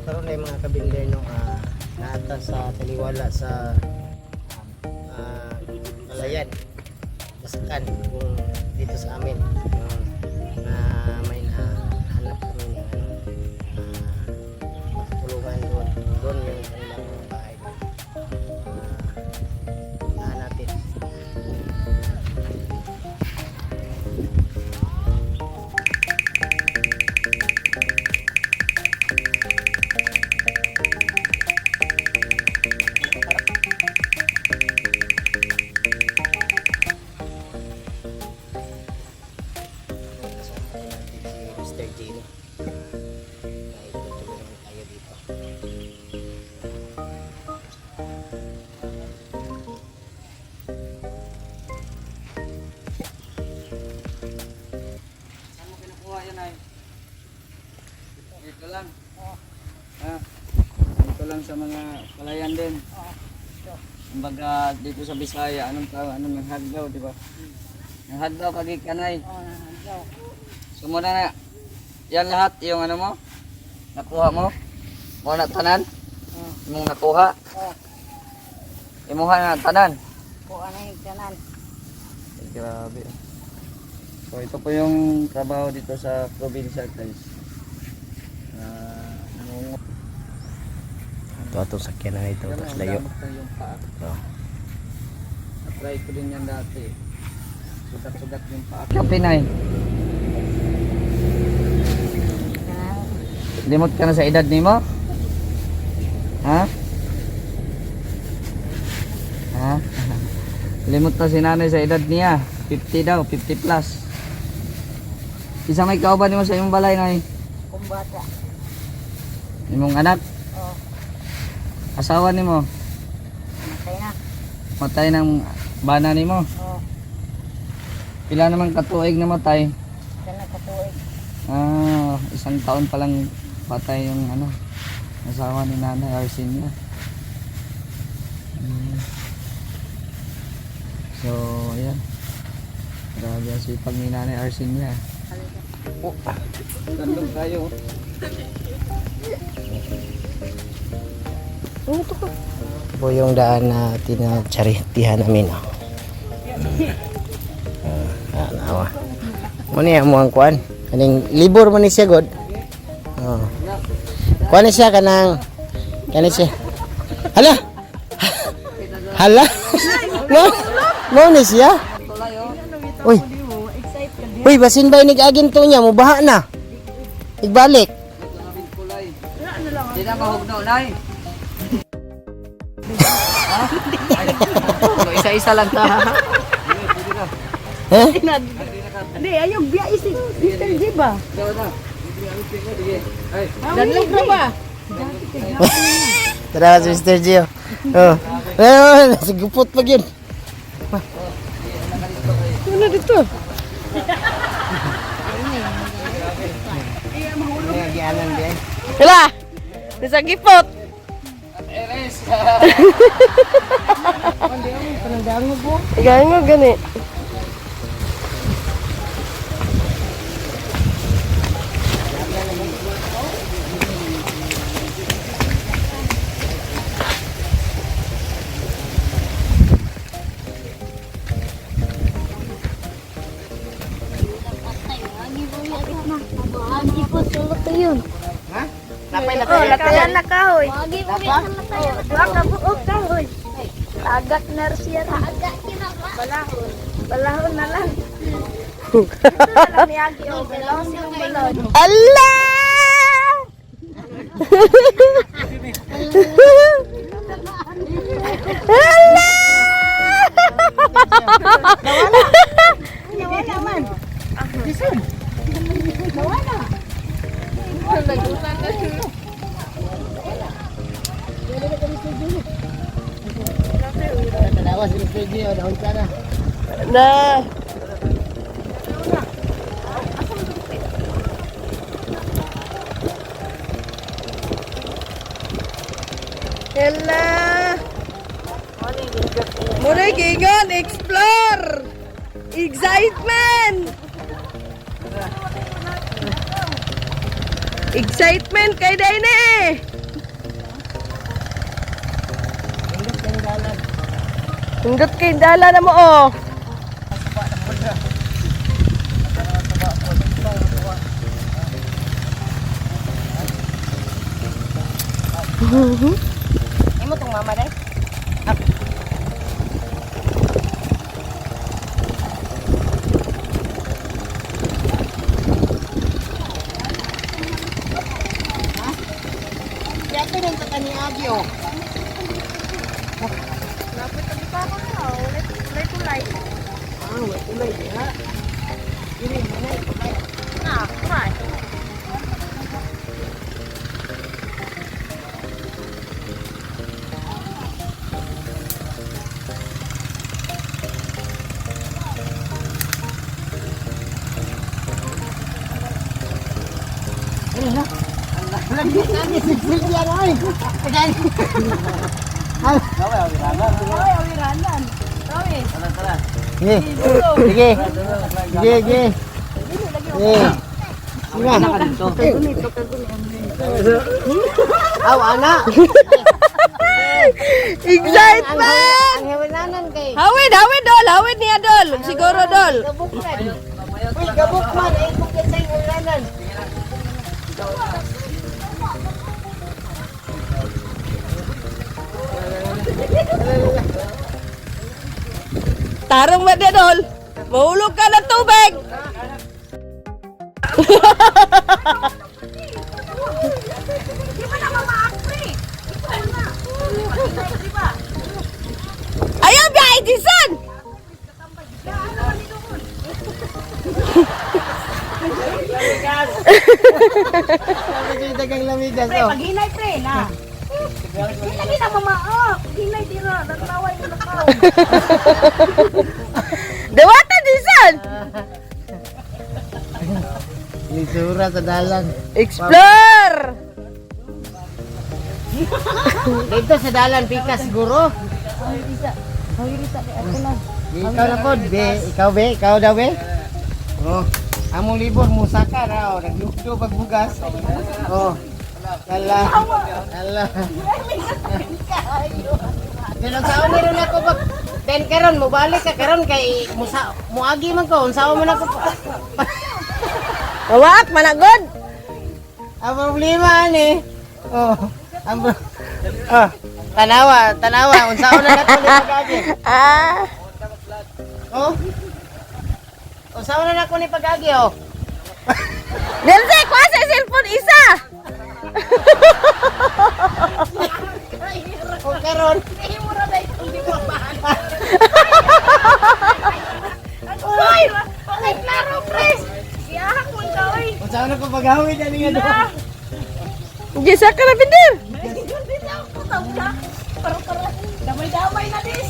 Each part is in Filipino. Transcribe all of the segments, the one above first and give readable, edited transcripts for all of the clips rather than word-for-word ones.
karon na mga kabinder no naata sa taliwala sa Palayan Basakan kung dito sa amin na may nahanap kami ng matulungan doon yung kanilang mga bahay natin. Mr. Gino. Kahit tutulungan tayo dito. Saan mo kinukuha yan ay? Dito lang? Dito lang sa mga palayan din? Kumbaga dito sa Bisaya, anong ng hadlaw, di ba? Ng hadlaw kagikanay. So muna na, yan lahat yung ano mo, nakuha mo, muna tanan, mong nakuha, imuha na tanan. Kuha na yung tanan. Grabe. So ito po yung trabaho dito sa probinsya guys. Ito sakyan na ito, tapos layo. Yung paa. Ito. Na-try ko din yan dati. Sugat-sugat yung paa. Pinay. Limot ka na sa edad ni mo? Ha? Ha? Limot na si nanay sa edad niya. 50 daw, 50 plus. Isa may kauban mo sa iyong balay na Kumbata. imong anak. Oh, Asawa ni mo. matay na. Matay ng bana ni mo. Oh, Pila naman katuig na matay. sana katuig. Isang taon pa lang patay yung ano, asawa ni Nanay Arsinia. So, ayan. Grabe ang sipag ni Nanay Arsinia. Oh, tandong tayo. Ito ko. Ito po yung daan na tinacharitihan namin. Nawa. Muna yan mo ang kuan. Kaning libur mo ni siya god. Kuan ni siya kanang kanin siya. Hala. Hala. No ni siya. Uy. Uy, basin ba inig agin to niya mo baha na. Igbalik. Hindi na mahugno, Nay. Isa-isa lang ta. Eh? Hindi, ayog biya isi. Mr. G ba? Danlog na ba? Tara si Mr. Gio. Oh. Sigupot pag yun. Ano dito? Hala! Nasa gipot! Gangog gani. Lagi po sulot to yun. Ha? Napay na Oh, lakayan na kahoy. Lagi po yan na tayo. Dua ka buok kahoy. Agak na siya. Agak kinaka. Balahon. Balahon na lang. Ito na lang niyagi. Oh, balahon silang balahon. Allah! Nawala man. Bisan. Nawala. Nagutan na siya. Tanawa si Mr. Gio, daon ka na. Na. Hello. Muna gingon, explore! Excitement! Excitement kay Daine. Tundot kay dala na mo oh. Imo tong mama day. Yate rin ta kani agi oh. Lapit ka pa ako na. Ulit tulay. Ah, wala tulay ha. Dili man ay tulay. Ah, kuray. Lagi sigil yan ay. Ay, awiranan. Rawi. Sige. Sige. Sige, sige. Sige. Aw, ana. Excitement! Ang hawinanan kay. Hawid, hawid dol, hawid niya dol. Siguro dol. Uy, gabok man ay kung sa hawinanan. Tarong ba din dol? Mahulog ka ng tubig. Ayaw ba, Edison? Sabi dagang lamigas oh. Paghinay pre na. Lagi na mama, oh. Hinay tira, nagtaway mo na kao. Dewata, Edison! Lisura sa dalan. Explore! Dito sa dalan pika siguro. Ikaw na pod, be. Ikaw be, ikaw daw be. Oh, among libor musaka raw, naglugdo pagbugas. Oh. Ala. Ala. Pero sa meron ako pag den karon mo balik ka karon kay muagi man ko unsaon man ako. Awak, managod! Ang problema ni. Oh, tanawa, unsaon na nato ni pagagi. Ah! Oh. Unsaon na nako ni pagagi oh. Delce, kuha sa cellphone isa! O karon. Uy! Ay, klaro, pres! Iyahak mo ka, uy! Unsaon na ko paghawid ani nga do. Gisa ka na, Pindir! Damay-damay na dis!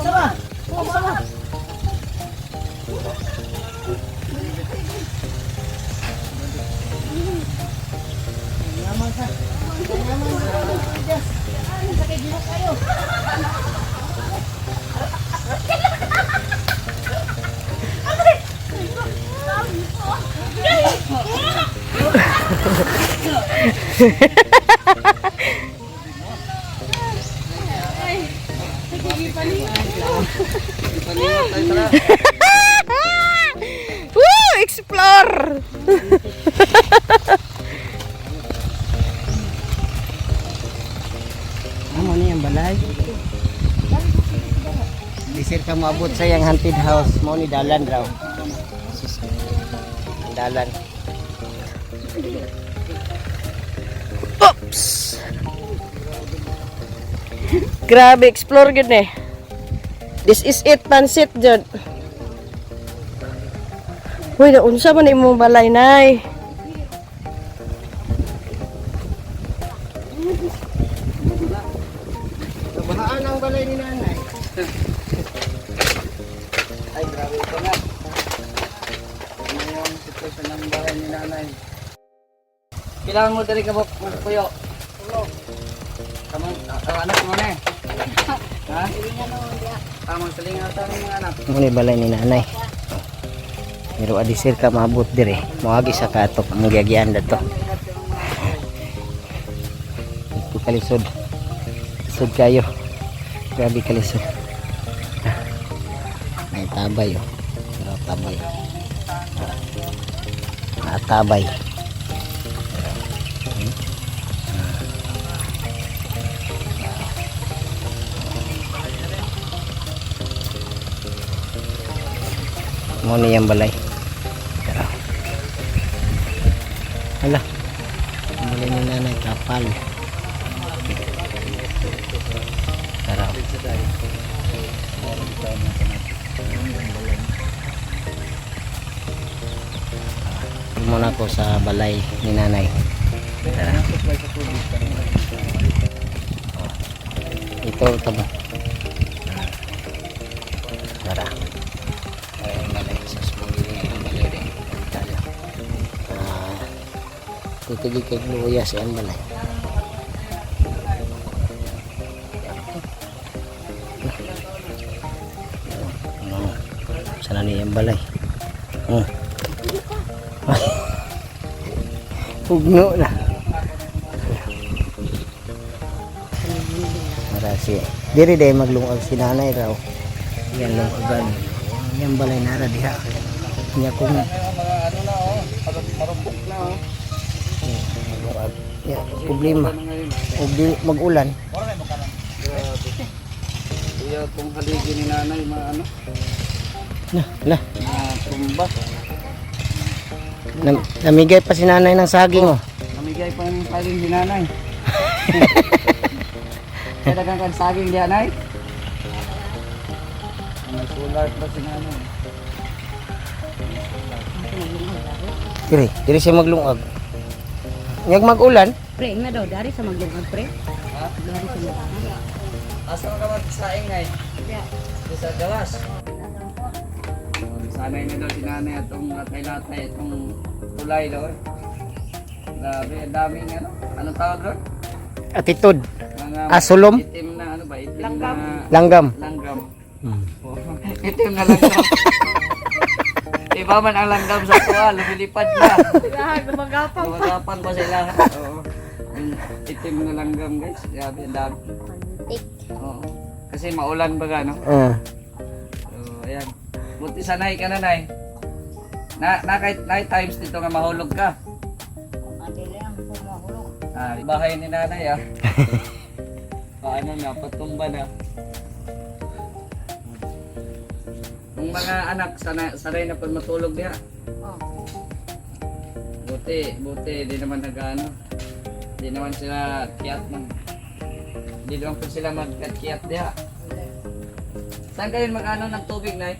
Sama. Sama. Woo! Explore! Amo ni ang balay. Disir ka moabot sa yang haunted house, mo ni dalan raw. Dalan. Oops! Grabe, explore gud eh. This is it, pansit jud. Uy, naunsa man imong balay nay. Bahaan ang balay ni nanay. Ay, grabe ito nga. Ano yung sitwasyon ng bahay ni nanay? Kailangan mo dari ka ba, Kuyo? Anak mo na eh. Ha? Tamang salingatan ng mga anak. Mo ni balay ni nanay. Pero adisir ka maabot dire. Moagi sa katok ang giagian dato. kalisod. Lisod kayo. Grabe kalisod. May tabay oh. Pero tabay. Tabay. Mo ni yang balay. Tara. Hala. Ang balay ni nanay kapal. Tara. Muna ko sa balay ni nanay. Tara. Ito taba. Tara. Ayun balay sa spaghetti ng balay din. Tara. Titigil kay luya sa balay. Sana niya yung balay. Pugno na. Marasi. Diri day maglungag si nanay raw. Yan lungagan. Yan balay nara diha. Nya kung Marupok na oh. ya, problema. Mag-ulan. Kaya kung haligi ni nanay, maano, Lah. tumba. Namigay pa si nanay ng saging oh. Namigay pa ng saging si nanay. Kaya dagang kan saging di nanay. May solar pa si nanay. Diri siya maglungag. Nyag mag-ulan. Pre, nga daw, dari sa maglungag, pre. Ha? Dari sa maglungag. Asa ka magsaing ngay? Di sa gawas. Sanay na daw si nanay atong latay-latay, itong kulay daw. Grabe, ang daming ano. Anong tawag doon? Attitude. Mga Sulom? itim na ano ba? Itim na Langgam. langgam. Oh, itim na langgam. Iba man ang langgam sa tuwa, lumilipad na. Lumagapan pa sila. Oo. Yung itim na langgam guys. Grabe, ang dami. Oo. Kasi maulan baga no? So, ayan. Buti sanay ka na, Nay. Kahit night times dito nga mahulog ka. Bahay ni nanay ah. Paano na, patumba na. Yung mga anak, sanay na pag matulog niya. Buti, di naman nag-ano. Di naman sila kiyat ng... Di naman po sila magkiyat niya. Saan kayo mag-ano ng tubig, Nay?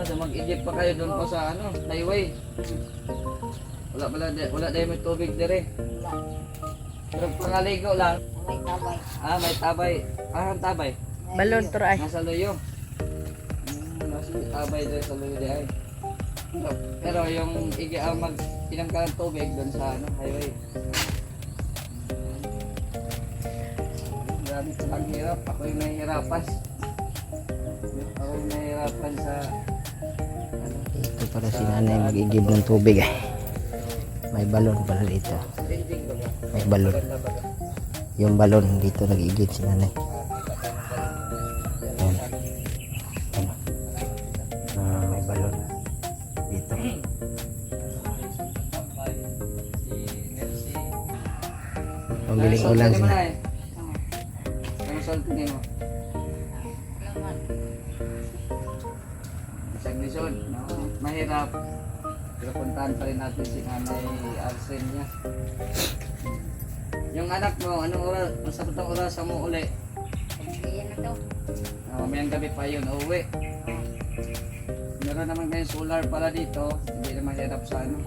So mag-igip pa kayo doon po sa ano, highway. Wala dahil may tubig dire. Pero pangaligo lang. May tabay. Ang tabay? Balon, turay. Nasa luyo. Nasa tabay dito sa luyo di ay. Pero yung mag-inom ka ng tubig doon sa ano, highway. Grabe talagang hirap. Ako yung nahihirapan. Ako yung nahihirapan sa... Ito para si nanay mag-igib ng tubig eh. May balon pala dito. May balon. Yung balon dito nag-igib si nanay. Ayan. Ayan. May balon dito. Pambiling ulan sila. Ano salto niyo? Saglisod, mahirap. Pero puntahan pa rin natin si Nanay Arsen niya. Yung anak mo, anong oras? Masapatang oras mo uli? Mamayang gabi pa yun, uwi. Meron naman kayong solar pala dito, hindi na mahirap sa ano.